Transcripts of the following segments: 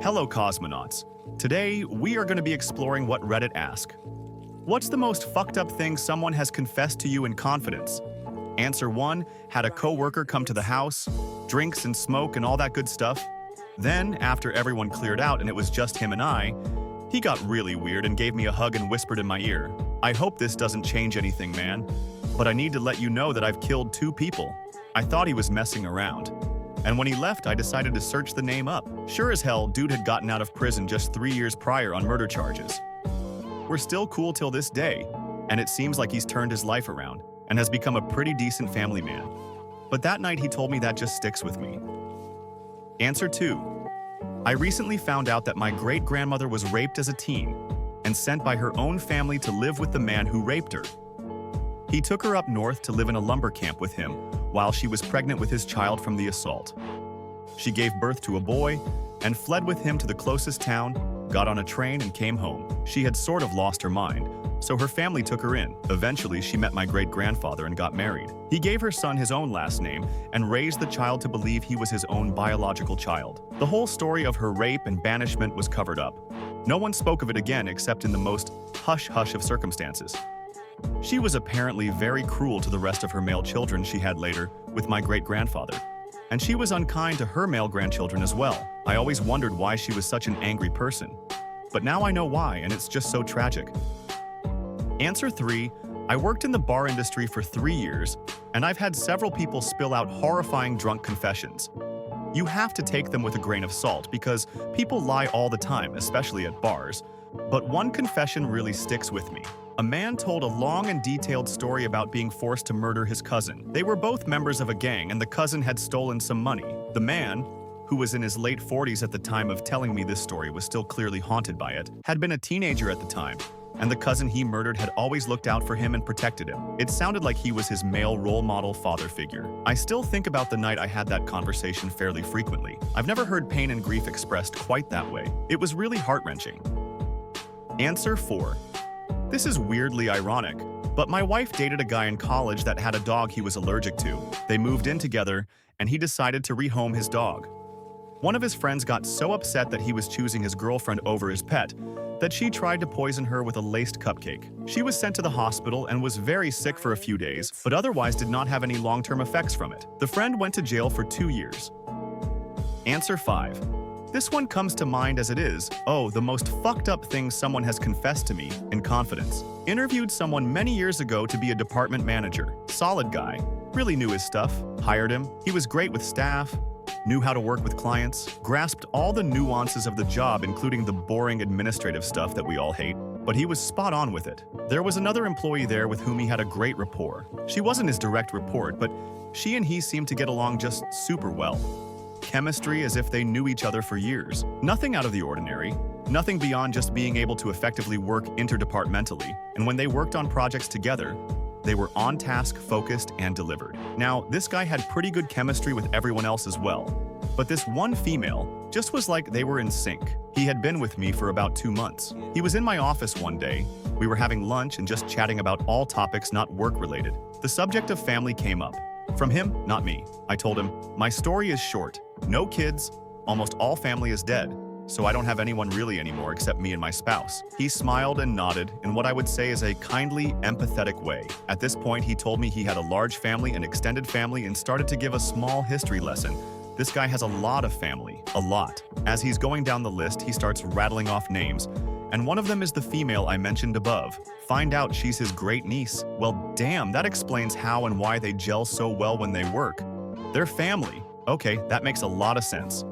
Hello, cosmonauts. Today, we are going to be exploring what Reddit asks. What's the most fucked up thing someone has confessed to you in confidence? Answer 1, had a coworker come to the house, drinks and smoke and all that good stuff. Then, after everyone cleared out and it was just him and I, he got really weird and gave me a hug and whispered in my ear, "I hope this doesn't change anything, man, but I need to let you know that I've killed 2 people." I thought he was messing around. And when he left, I decided to search the name up. Sure as hell, dude had gotten out of prison just 3 years prior on murder charges. We're still cool till this day, and it seems like he's turned his life around and has become a pretty decent family man. But that night he told me that just sticks with me. Answer 2. I recently found out that my great-grandmother was raped as a teen and sent by her own family to live with the man who raped her. He took her up north to live in a lumber camp with him while she was pregnant with his child from the assault. She gave birth to a boy and fled with him to the closest town, got on a train and came home. She had sort of lost her mind, so her family took her in. Eventually, she met my great-grandfather and got married. He gave her son his own last name and raised the child to believe he was his own biological child. The whole story of her rape and banishment was covered up. No one spoke of it again except in the most hush-hush of circumstances. She was apparently very cruel to the rest of her male children she had later with my great-grandfather. And she was unkind to her male grandchildren as well. I always wondered why she was such an angry person. But now I know why, and it's just so tragic. Answer 3. I worked in the bar industry for 3 years, and I've had several people spill out horrifying drunk confessions. You have to take them with a grain of salt because people lie all the time, especially at bars. But one confession really sticks with me. A man told a long and detailed story about being forced to murder his cousin. They were both members of a gang and the cousin had stolen some money. The man, who was in his late 40s at the time of telling me this story, was still clearly haunted by it, had been a teenager at the time, and the cousin he murdered had always looked out for him and protected him. It sounded like he was his male role model father figure. I still think about the night I had that conversation fairly frequently. I've never heard pain and grief expressed quite that way. It was really heart-wrenching. Answer 4. This is weirdly ironic, but my wife dated a guy in college that had a dog he was allergic to. They moved in together, and he decided to rehome his dog. One of his friends got so upset that he was choosing his girlfriend over his pet that she tried to poison her with a laced cupcake. She was sent to the hospital and was very sick for a few days, but otherwise did not have any long-term effects from it. The friend went to jail for 2 years. Answer 5. This one comes to mind as it is, the most fucked up thing someone has confessed to me in confidence. Interviewed someone many years ago to be a department manager. Solid guy. Really knew his stuff. Hired him. He was great with staff. Knew how to work with clients. Grasped all the nuances of the job, including the boring administrative stuff that we all hate. But he was spot on with it. There was another employee there with whom he had a great rapport. She wasn't his direct report, but she and he seemed to get along just super well. Chemistry as if they knew each other for years. Nothing out of the ordinary. Nothing beyond just being able to effectively work interdepartmentally. And when they worked on projects together, they were on task, focused, and delivered. Now, this guy had pretty good chemistry with everyone else as well. But this one female just was like they were in sync. He had been with me for about 2 months. He was in my office one day. We were having lunch and just chatting about all topics not work-related. The subject of family came up. From him, not me. I told him, "My story is short. No kids, almost all family is dead, so I don't have anyone really anymore except me and my spouse." He smiled and nodded in what I would say is a kindly, empathetic way. At this point, he told me he had a large family and extended family and started to give a small history lesson. This guy has a lot of family, a lot. As he's going down the list, he starts rattling off names, and one of them is the female I mentioned above. Find out she's his great-niece. Well, damn, that explains how and why they gel so well when they work. They're family. Okay, that makes a lot of sense.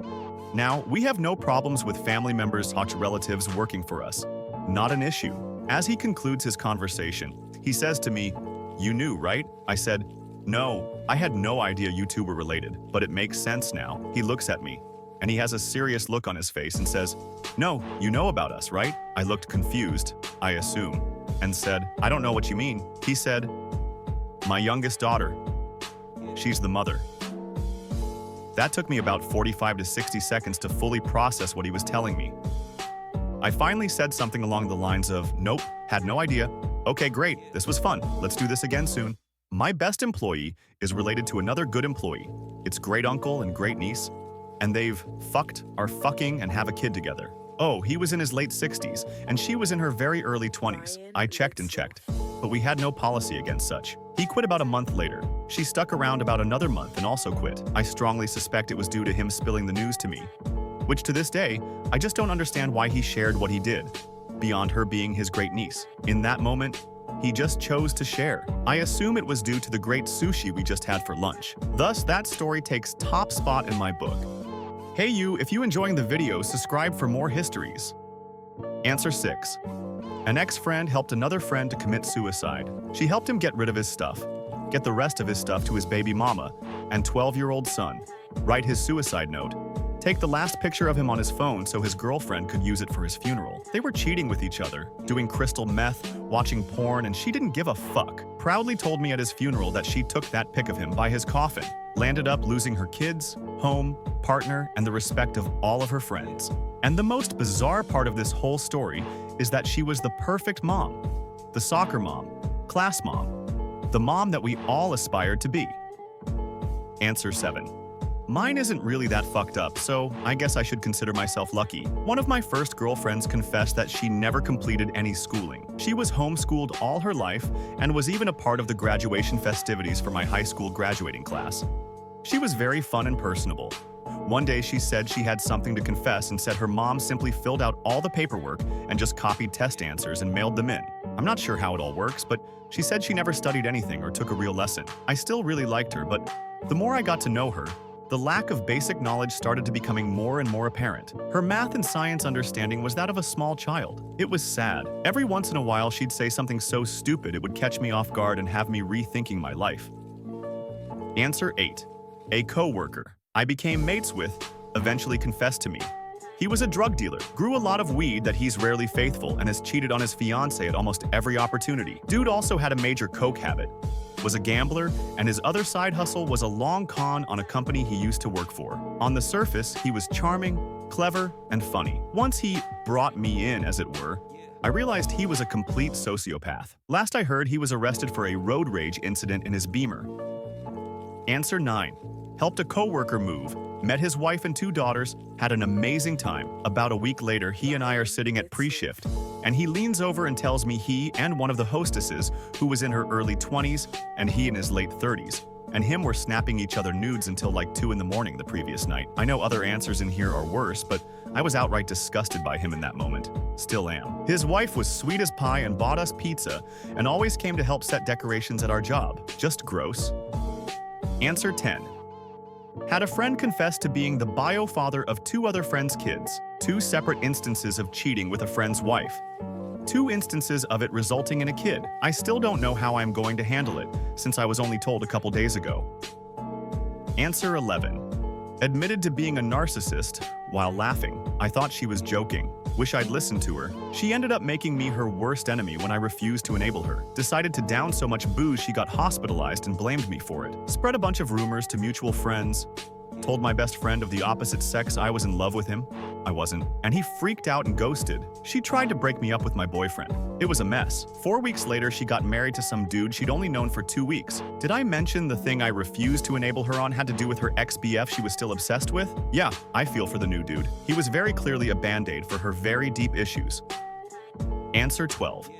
Now, we have no problems with family members/relatives working for us. Not an issue. As he concludes his conversation, he says to me, "You knew, right?" I said, "No, I had no idea you two were related, but it makes sense now." He looks at me, and he has a serious look on his face and says, "No, you know about us, right?" I looked confused, I assume, and said, "I don't know what you mean." He said, "My youngest daughter. She's the mother." That took me about 45 to 60 seconds to fully process what he was telling me. I finally said something along the lines of, "Nope, had no idea. Okay, great, this was fun. Let's do this again soon." My best employee is related to another good employee, its great uncle and great niece. and they've fucked, are fucking, and have a kid together. Oh, he was in his late 60s, and she was in her very early 20s. I checked and checked, but we had no policy against such. He quit about a month later. She stuck around about another month and also quit. I strongly suspect it was due to him spilling the news to me, which to this day, I just don't understand why he shared what he did, beyond her being his great niece. In that moment, he just chose to share. I assume it was due to the great sushi we just had for lunch. Thus, that story takes top spot in my book. Hey you, if you enjoying the video, subscribe for more histories. Answer 6. An ex-friend helped another friend to commit suicide. She helped him get rid of his stuff, get the rest of his stuff to his baby mama and 12-year-old son, write his suicide note, take the last picture of him on his phone so his girlfriend could use it for his funeral. They were cheating with each other, doing crystal meth, watching porn, and she didn't give a fuck. Proudly told me at his funeral that she took that pic of him by his coffin. Landed up losing her kids, home, partner, and the respect of all of her friends. And the most bizarre part of this whole story is that she was the perfect mom. The soccer mom, class mom, the mom that we all aspired to be. Answer 7. Mine isn't really that fucked up, so I guess I should consider myself lucky. One of my first girlfriends confessed that she never completed any schooling. She was homeschooled all her life and was even a part of the graduation festivities for my high school graduating class. She was very fun and personable. One day she said she had something to confess and said her mom simply filled out all the paperwork and just copied test answers and mailed them in. I'm not sure how it all works, but she said she never studied anything or took a real lesson. I still really liked her, but the more I got to know her, the lack of basic knowledge started to becoming more and more apparent. Her math and science understanding was that of a small child. It was sad. Every once in a while she'd say something so stupid it would catch me off guard and have me rethinking my life. Answer 8. A co-worker I became mates with eventually confessed to me. He was a drug dealer, grew a lot of weed that he's rarely faithful, and has cheated on his fiancée at almost every opportunity. Dude also had a major coke habit, was a gambler, and his other side hustle was a long con on a company he used to work for. On the surface, he was charming, clever, and funny. Once he brought me in, as it were, I realized he was a complete sociopath. Last I heard, he was arrested for a road rage incident in his Beamer. Answer 9. Helped a co-worker move, met his wife and 2 daughters, had an amazing time. About a week later, he and I are sitting at pre-shift, and he leans over and tells me he and one of the hostesses, who was in her early 20s and he in his late 30s, and him were snapping each other nudes until like 2 in the morning the previous night. I know other answers in here are worse, but I was outright disgusted by him in that moment. Still am. His wife was sweet as pie and bought us pizza and always came to help set decorations at our job. Just gross. Answer 10. Had a friend confess to being the bio father of 2 other friends' kids, 2 separate instances of cheating with a friend's wife, 2 instances of it resulting in a kid. I still don't know how I'm going to handle it, since I was only told a couple days ago. Answer 11. Admitted to being a narcissist while laughing. I thought she was joking. Wish I'd listened to her. She ended up making me her worst enemy when I refused to enable her. Decided to down so much booze she got hospitalized and blamed me for it. Spread a bunch of rumors to mutual friends. Told my best friend of the opposite sex I was in love with him. I wasn't. And he freaked out and ghosted. She tried to break me up with my boyfriend. It was a mess. 4 weeks later, she got married to some dude she'd only known for 2 weeks. Did I mention the thing I refused to enable her on had to do with her ex-BF she was still obsessed with? Yeah, I feel for the new dude. He was very clearly a band-aid for her very deep issues. Answer 12.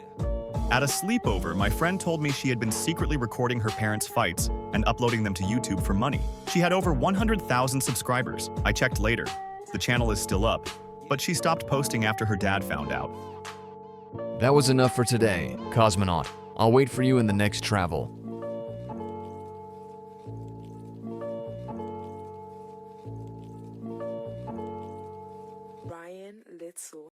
At a sleepover, my friend told me she had been secretly recording her parents' fights and uploading them to YouTube for money. She had over 100,000 subscribers. I checked later. The channel is still up, but she stopped posting after her dad found out. That was enough for today, Cosmonaut. I'll wait for you in the next travel. Ryan Litzel.